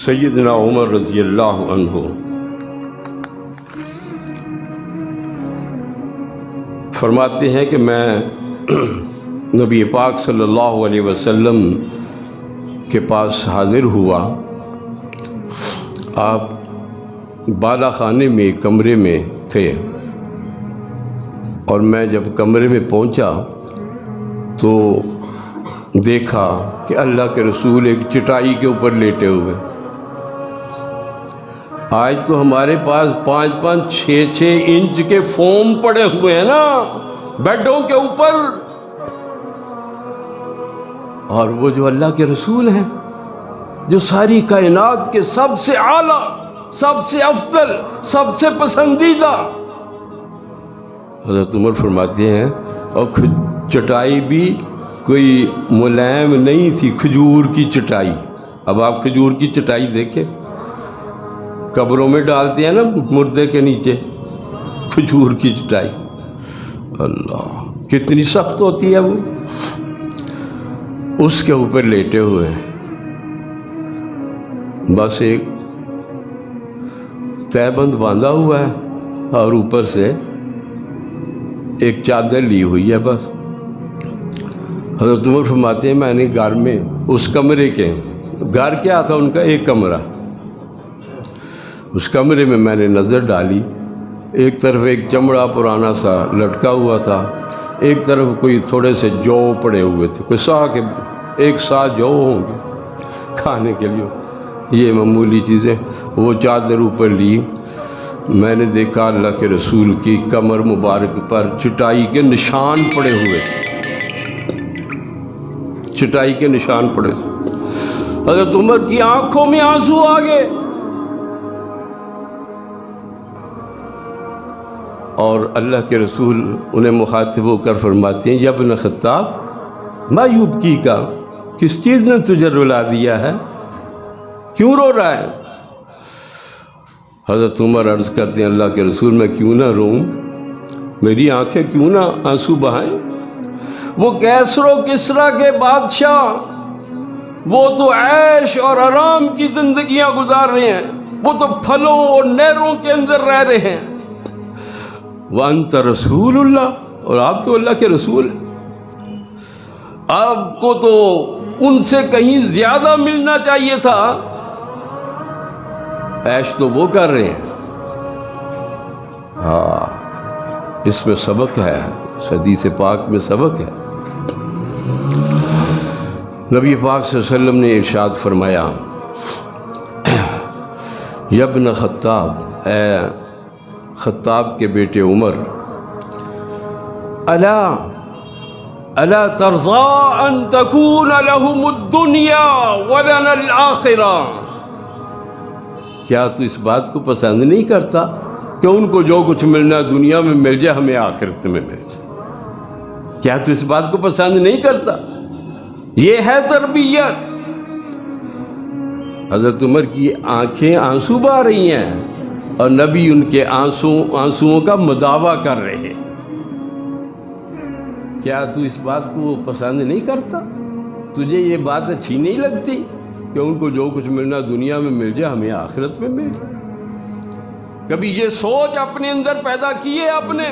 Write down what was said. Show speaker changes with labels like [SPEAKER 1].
[SPEAKER 1] سیدنا عمر رضی اللہ عنہ فرماتے ہیں کہ میں نبی پاک صلی اللہ علیہ وسلم کے پاس حاضر ہوا. آپ بالا خانے میں ایک کمرے میں تھے اور میں جب کمرے میں پہنچا تو دیکھا کہ اللہ کے رسول ایک چٹائی کے اوپر لیٹے ہوئے. آج تو ہمارے پاس 5-5 6-6 انچ کے فوم پڑے ہوئے ہیں نا بیڈوں کے اوپر، اور وہ جو اللہ کے رسول ہیں جو ساری کائنات کے سب سے اعلیٰ، سب سے افضل، سب سے پسندیدہ، حضرت عمر فرماتے ہیں اور چٹائی بھی کوئی ملائم نہیں تھی، کھجور کی چٹائی. اب آپ کھجور کی چٹائی دیکھیں، قبروں میں ڈالتے ہیں نا مردے کے نیچے، کھجور کی چٹائی. اللہ کتنی سخت ہوتی ہے وہ، اس کے اوپر لیٹے ہوئے ہیں. بس ایک تہبند باندھا ہوا ہے اور اوپر سے ایک چادر لی ہوئی ہے بس. حضرت عمر فرماتے ہیں میں نے گھر میں اس کمرے کے، گھر کیا تھا ان کا، ایک کمرہ، اس کمرے میں میں نے نظر ڈالی. ایک طرف ایک چمڑا پرانا سا لٹکا ہوا تھا، ایک طرف کوئی تھوڑے سے جو پڑے ہوئے تھے، کوئی ایک سا جو ہوں گے کھانے کے لیے، یہ معمولی چیزیں. وہ چادر اوپر لی، میں نے دیکھا اللہ کے رسول کی کمر مبارک پر چٹائی کے نشان پڑے ہوئے، چٹائی کے نشان پڑے. حضرت عمر کی آنکھوں میں آنسو آ گئے اور اللہ کے رسول انہیں مخاطب ہو کر فرماتے ہیں یا ابن خطاب ما یبکی کا، کس چیز نے تجھے رلا دیا ہے، کیوں رو رہا ہے؟ حضرت عمر عرض کرتے ہیں اللہ کے رسول میں کیوں نہ روؤں، میری آنکھیں کیوں نہ آنسو بہائیں؟ وہ کیسر و کسریٰ کے بادشاہ، وہ تو عیش اور آرام کی زندگیاں گزار رہے ہیں، وہ تو پھلوں اور نہروں کے اندر رہ رہے ہیں. وَأَنْتَ رسول اللہ، اور آپ تو اللہ کے رسول ہیں، آپ کو تو ان سے کہیں زیادہ ملنا چاہیے تھا. عیش تو وہ کر رہے ہیں. ہاں اس میں سبق ہے، حدیث پاک میں سبق ہے. نبی پاک صلی اللہ علیہ وسلم نے ارشاد فرمایا یا ابن خطاب، اے خطاب کے بیٹے عمر، الا ترضى ان تكون لهم الدنيا ولنا الاخرہ، کیا تو اس بات کو پسند نہیں کرتا کہ ان کو جو کچھ ملنا دنیا میں مل جائے ہمیں آخرت میں مل جائے؟ کیا تو اس بات کو پسند نہیں کرتا؟ یہ ہے تربیت. حضرت عمر کی آنکھیں آنسو بہا رہی ہیں اور نبی ان کے آنسوؤں کا مداوع کر رہے ہیں. کیا تو اس بات کو پسند نہیں کرتا؟ تجھے یہ بات اچھی نہیں لگتی کہ ان کو جو کچھ ملنا دنیا میں مل جائے ہمیں آخرت میں مل جائے؟ کبھی یہ سوچ اپنے اندر پیدا کی ہے آپ نے؟